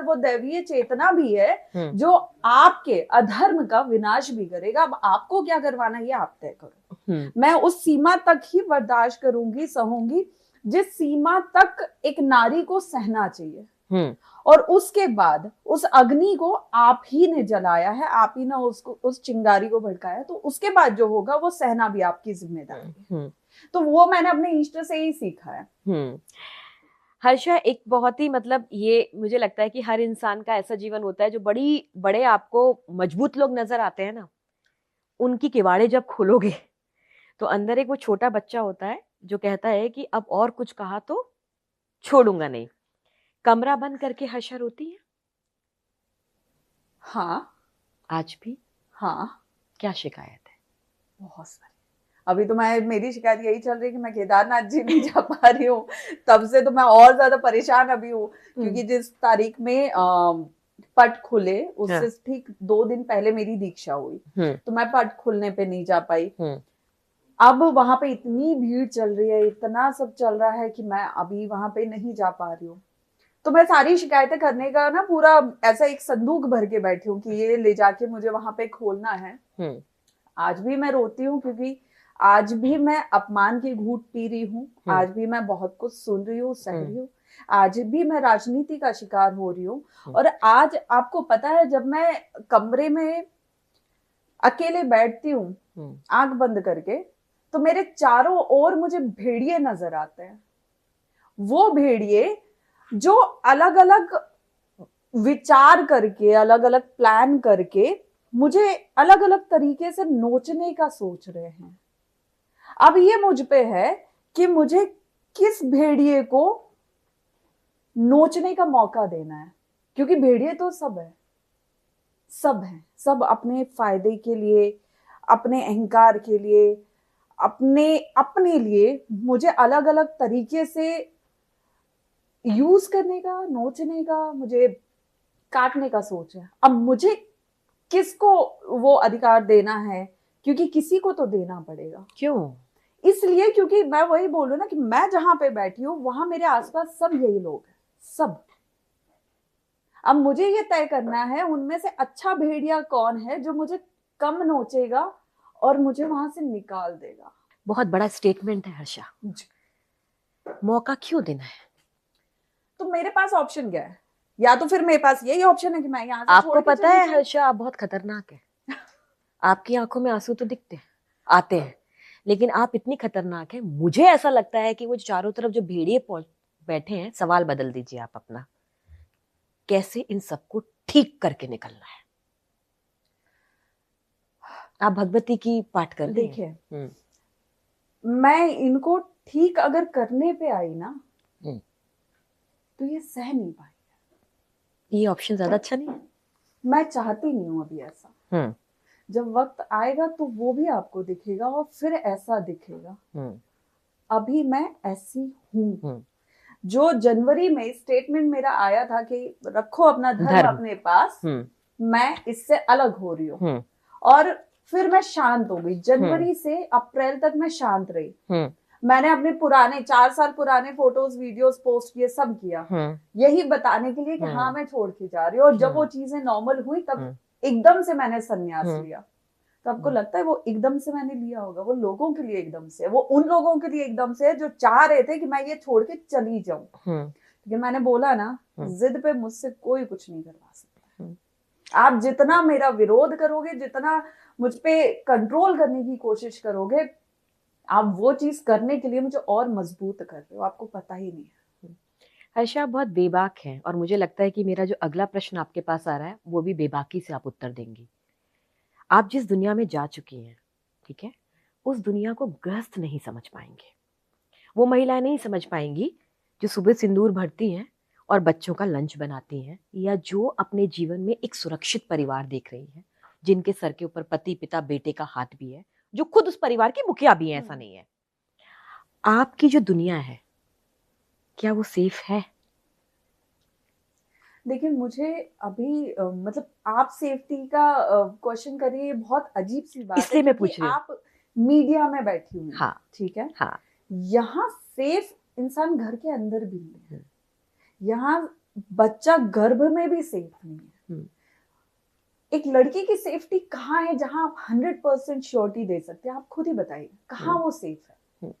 अंदर वो दैवीय चेतना भी है जो आपके अधर्म का विनाश भी करेगा। अब आपको क्या करवाना है ये आप तय करो। मैं उस सीमा तक ही बर्दाश्त करूंगी, सहूंगी जिस सीमा तक एक नारी को सहना चाहिए। और उसके बाद उस अग्नि को आप ही ने जलाया है, आप ही ने उसको, उस चिंगारी को भड़काया, तो उसके बाद जो होगा वो सहना भी आपकी जिम्मेदारी है। तो वो मैंने अपने इष्ट से ही सीखा है। हर्षा, एक बहुत ही मतलब ये मुझे लगता है कि हर इंसान का ऐसा जीवन होता है जो बड़े आपको मजबूत लोग नजर आते हैं ना, उनकी किवाड़े जब खोलोगे तो अंदर एक वो छोटा बच्चा होता है जो कहता है कि अब और कुछ कहा तो छोड़ूंगा नहीं। कमरा बंद करके हर्षा रोती है? हाँ। आज भी? हाँ। क्या शिकायत है? बहुत सारी। अभी तो मेरी शिकायत यही चल रही है कि मैं केदारनाथ जी नहीं जा पा रही हूँ। तब से तो मैं और ज्यादा परेशान अभी हूँ, क्योंकि जिस तारीख में पट खुले उससे ठीक 2 दिन पहले मेरी दीक्षा हुई, तो मैं पट खुलने पे नहीं जा पाई। अब वहां पे इतनी भीड़ चल रही है, इतना सब चल रहा है कि मैं अभी वहां पे नहीं जा पा रही हूँ। तो मैं सारी शिकायतें करने का ना पूरा ऐसा एक संदूक भर के बैठी हूँ कि ये ले जाके मुझे वहां पे खोलना है। आज भी मैं रोती हूँ, क्योंकि आज भी मैं अपमान की घूंट पी रही हूँ, आज भी मैं बहुत कुछ सुन रही हूँ, सह रही हूँ, आज भी मैं राजनीति का शिकार हो रही हूँ। और आज आपको पता है, जब मैं कमरे में अकेले बैठती हूँ आंख बंद करके, तो मेरे चारों ओर मुझे भेड़िए नजर आते हैं। वो भेड़िए जो अलग अलग विचार करके, अलग अलग प्लान करके मुझे अलग अलग तरीके से नोचने का सोच रहे हैं। अब ये मुझ पे है कि मुझे किस भेड़िए को नोचने का मौका देना है, क्योंकि भेड़िए तो सब है, सब है, सब अपने फायदे के लिए, अपने अहंकार के लिए, अपने अपने लिए मुझे अलग अलग तरीके से यूज करने का, नोचने का, मुझे काटने का सोच है। अब मुझे किसको वो अधिकार देना है, क्योंकि किसी को तो देना पड़ेगा। क्यों? इसलिए क्योंकि मैं वही बोल रही हूँ ना कि मैं जहां पे बैठी हूँ वहां मेरे आसपास सब यही लोग हैं, सब। अब मुझे ये तय करना है उनमें से अच्छा भेड़िया कौन है जो मुझे कम नोचेगा और मुझे वहां से निकाल देगा। बहुत बड़ा स्टेटमेंट है हर्षा। मौका क्यों देना है? तो मेरे पास ऑप्शन क्या है? या तो फिर मेरे पास यही ऑप्शन है कि मैं यहाँ से आपको छोड़ के पता चली है जाऊं। हर्षा, आप बहुत खतरनाक है। आपकी आंखों में आंसू तो दिखते हैं, आते हैं, लेकिन आप इतनी खतरनाक है, मुझे ऐसा लगता है कि वो चारों तरफ जो भेड़िए बैठे हैं, सवाल बदल दीजिए आप अपना, कैसे इन सबको ठीक करके निकलना है। आप भगवती की पाठ कर रही हैं। देखिए, मैं इनको ठीक अगर करने पे आई ना तो ये सह नहीं पाई। ये ऑप्शन ज्यादा अच्छा नहीं है? मैं चाहती नहीं हूं अभी ऐसा। जब वक्त आएगा तो वो भी आपको दिखेगा और फिर ऐसा दिखेगा। अभी मैं ऐसी हूं। जो जनवरी में स्टेटमेंट मेरा आया था कि रखो अपना धर्म अपने पास, मैं इससे अलग हो रही हूँ। और फिर मैं शांत हो गई। जनवरी से अप्रैल तक मैं शांत रही। मैंने अपने पुराने 4 साल पुराने फोटोज, वीडियोस पोस्ट किए, सब किया, यही बताने के लिए कि हाँ मैं छोड़ के जा रही हूँ। और जब वो चीजें नॉर्मल हुई तब एकदम से मैंने संन्यास लिया। तो आपको लगता है वो एकदम से मैंने लिया होगा? वो लोगों के लिए एकदम से, वो उन लोगों के लिए एकदम से जो चाह रहे थे कि मैं ये छोड़ के चली जाऊं। क्योंकि मैंने बोला ना, जिद पे मुझसे कोई कुछ नहीं करवा सकता। आप जितना मेरा विरोध करोगे, जितना मुझ पे कंट्रोल करने की कोशिश करोगे, आप वो चीज करने के लिए मुझे और मजबूत कर रहे हो, आपको पता ही नहीं है। हर्षा, आप बहुत बेबाक हैं, और मुझे लगता है कि मेरा जो अगला प्रश्न आपके पास आ रहा है वो भी बेबाकी से आप उत्तर देंगी। आप जिस दुनिया में जा चुकी हैं, ठीक है, उस दुनिया को गृहस्थ नहीं समझ पाएंगे। वो महिलाएं नहीं समझ पाएंगी जो सुबह सिंदूर भरती हैं और बच्चों का लंच बनाती हैं, या जो अपने जीवन में एक सुरक्षित परिवार देख रही हैं, जिनके सर के ऊपर पति, पिता, बेटे का हाथ भी है, जो खुद उस परिवार की मुखिया भी है। ऐसा नहीं है। आपकी जो दुनिया है, क्या वो सेफ है? देखिए, मुझे अभी मतलब आप सेफ्टी का क्वेश्चन करिए, बहुत अजीब सी बात है, इसलिए मैं क्योंकि पूछ रही हूँ। आप मीडिया में बैठी हुई, हाँ, ठीक है। हाँ। यहाँ सेफ इंसान घर के अंदर भी है। यहाँ बच्चा गर्भ में भी सेफ नहीं है। हम्म। एक लड़की की सेफ्टी कहाँ है जहां आप 100% श्योरिटी दे सकते हैं? आप खुद ही बताइए कहाँ वो सेफ है?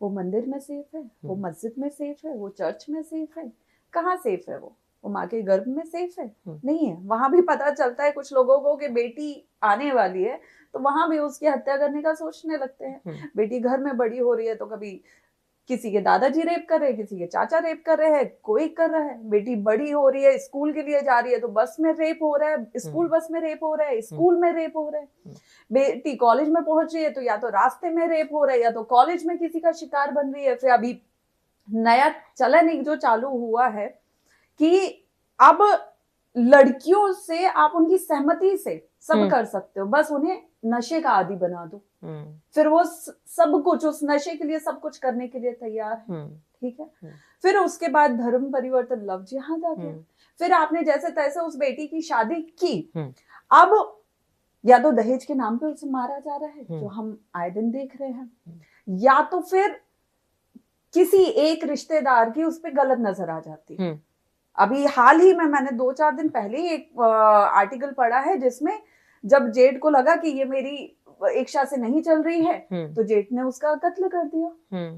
वो मंदिर में सेफ है, वो मस्जिद में सेफ है, वो चर्च में सेफ है, कहाँ सेफ है? वो माँ के गर्भ में सेफ है? नहीं है। वहां भी पता चलता है कुछ लोगों को कि बेटी आने वाली है, तो वहां भी उसकी हत्या करने का सोचने लगते हैं। बेटी घर में बड़ी हो रही है तो कभी किसी के दादाजी रेप कर रहे हैं, किसी के चाचा रेप कर रहे हैं, कोई कर रहा है। बेटी बड़ी हो रही है, स्कूल के लिए जा रही है तो बस में रेप हो रहा है, स्कूल बस में रेप हो रहा है, स्कूल में रेप हो रहा है। बेटी कॉलेज में पहुंच रही है तो या तो रास्ते में रेप हो रहा है या तो कॉलेज में किसी का शिकार बन रही है। फिर अभी नया चलन एक जो चालू हुआ है कि अब लड़कियों से आप उनकी सहमति से सब कर सकते हो, बस उन्हें नशे का आदी बना दो, फिर वो सब कुछ उस नशे के लिए सब कुछ करने के लिए तैयार है। ठीक है। फिर उसके बाद धर्म परिवर्तन, लव जिहाद आ गया। फिर आपने जैसे तैसे उस बेटी की शादी की, अब या तो दहेज के नाम पे उसे मारा जा रहा है जो हम आए दिन देख रहे हैं, या तो फिर किसी एक रिश्तेदार की उस पर गलत नजर आ जाती है। अभी हाल ही में मैंने 2-4 दिन पहले ही एक आर्टिकल पढ़ा है जिसमें जब जेठ को लगा कि ये मेरी इच्छा से नहीं चल रही है तो जेठ ने उसका कत्ल कर दिया।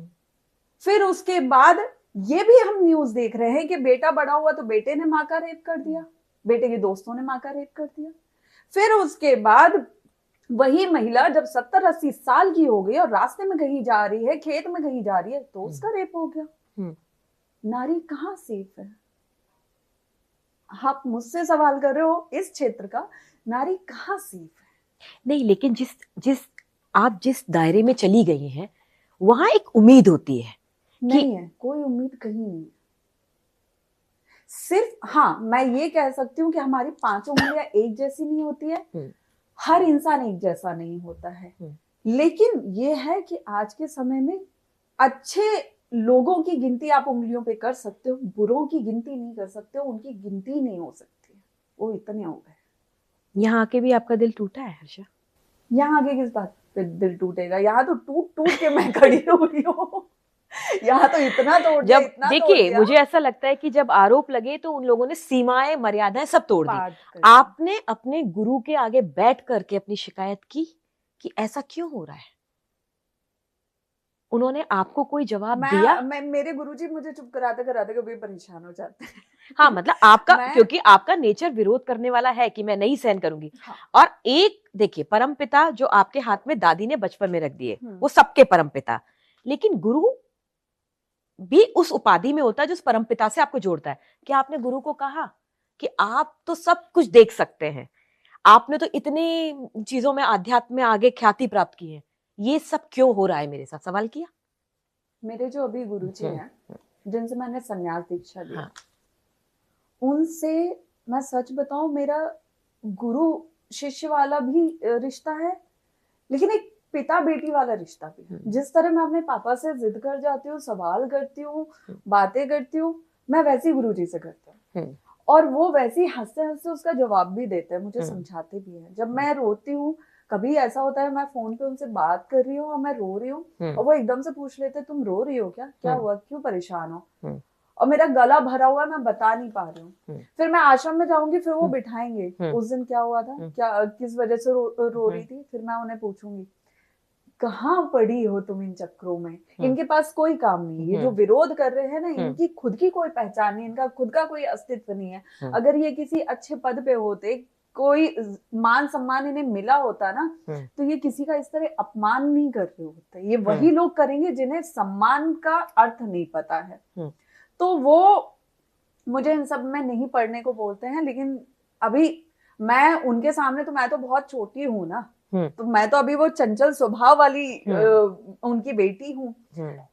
फिर उसके बाद ये भी हम न्यूज देख रहे हैं कि बेटा बड़ा हुआ तो बेटे ने माँ का रेप कर दिया, बेटे के दोस्तों ने माँ का रेप कर दिया। फिर उसके बाद वही महिला जब 70-80 साल की हो गई और रास्ते में कहीं जा रही है, खेत में कहीं जा रही है, तो उसका रेप हो गया। नारी कहाँ सेफ है? आप मुझसे सवाल कर रहे हो इस क्षेत्र का, नारी कहाँ सेफ है? नहीं, लेकिन जिस दायरे में चली गई हैं वहां एक उम्मीद होती है। नहीं है, कोई उम्मीद कहीं नहीं है। सिर्फ हाँ, मैं ये कह सकती हूँ कि हमारी 5 उंगलियां एक जैसी नहीं होती है, हर इंसान एक जैसा नहीं होता है। लेकिन ये है कि आज के समय में अच्छे लोगों की गिनती आप उंगलियों पे कर सकते हो, बुरों की गिनती नहीं कर सकते हो, उनकी गिनती नहीं हो सकती। वो इतने हो गए। यहाँ आके भी आपका दिल टूटा है हर्षा? यहाँ आगे किस बात पे दिल टूटेगा? यहाँ तो टूट के मैं खड़ी हो रही हूँ। यहाँ तो इतना तोड़ दिया, इतना देखिए, मुझे ऐसा लगता है कि जब आरोप लगे तो उन लोगों ने सीमाएं, मर्यादाएं सब तोड़ दी। आपने अपने गुरु के आगे बैठ करके अपनी शिकायत की कि ऐसा क्यों हो रहा है? उन्होंने आपको कोई जवाब दिया? मेरे गुरुजी मुझे चुप कराते कराते कभी परेशान हो जाते हैं। हाँ, मतलब आपका क्योंकि आपका नेचर विरोध करने वाला है कि मैं नहीं सहन करूंगी। हाँ। और एक देखिए, परमपिता जो आपके हाथ में दादी ने बचपन में रख दिए, वो सबके परमपिता, लेकिन गुरु भी उस उपाधि में होता है जो उस परमपिता से आपको जोड़ता है। क्या आपने गुरु को कहा कि आप तो सब कुछ देख सकते हैं, आपने तो इतनी चीजों में, आध्यात्म में आगे ख्याति प्राप्त की है, ये सब क्यों हो रहा है मेरे साथ? सवाल किया? मेरे जो अभी गुरुजी हैं जिनसे मैंने संन्यास दीक्षा लिया, उनसे मैं सच बताऊं, मेरा गुरु शिष्य वाला भी रिश्ता है, लेकिन एक पिता बेटी वाला रिश्ता भी है। जिस तरह मैं अपने पापा से जिद कर जाती हूँ, सवाल करती हूँ, बातें करती हूँ, मैं वैसी गुरुजी से करती हूँ, और वो वैसी हंसते हंसते उसका जवाब भी देते हैं, मुझे समझाते भी हैं। जब मैं रोती हूँ, कभी ऐसा होता है मैं फोन पे उनसे बात कर रही हूँ और मैं रो रही हूँ और वो एकदम से पूछ लेते, तुम रो रही हो क्या हुआ, क्यों परेशान हो? और मेरा गला भरा हुआ है, मैं बता नहीं पा रही हूँ। फिर मैं आश्रम में जाऊंगी, फिर वो बिठाएंगे, उस दिन क्या हुआ था, क्या किस वजह से रो रही थी, फिर मैं उन्हें पूछूंगी कहाँ पड़ी हो तुम इन चक्रों में? इनके पास कोई काम नहीं। ये जो विरोध कर रहे हैं ना, इनकी खुद की कोई पहचान नहीं, इनका खुद का कोई अस्तित्व नहीं है। अगर ये किसी अच्छे पद पे होते, कोई मान सम्मान इन्हें मिला होता ना, तो ये किसी का इस तरह अपमान नहीं कर रहे होते। ये वही लोग करेंगे जिन्हें सम्मान का अर्थ नहीं पता है। तो वो मुझे इन सब में नहीं पढ़ने को बोलते हैं, लेकिन अभी मैं उनके सामने तो मैं तो बहुत छोटी हूँ ना, तो मैं तो अभी वो चंचल स्वभाव वाली उनकी बेटी हूँ।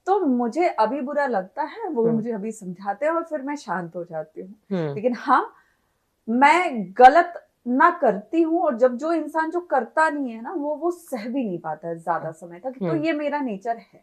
तो मुझे अभी बुरा लगता है, वो मुझे अभी समझाते हैं और फिर मैं शांत हो जाती हूँ। लेकिन हाँ, मैं गलत ना करती हूँ, और जब जो इंसान जो करता नहीं है ना, वो सह भी नहीं पाता है ज्यादा समय तक, तो ये मेरा नेचर है।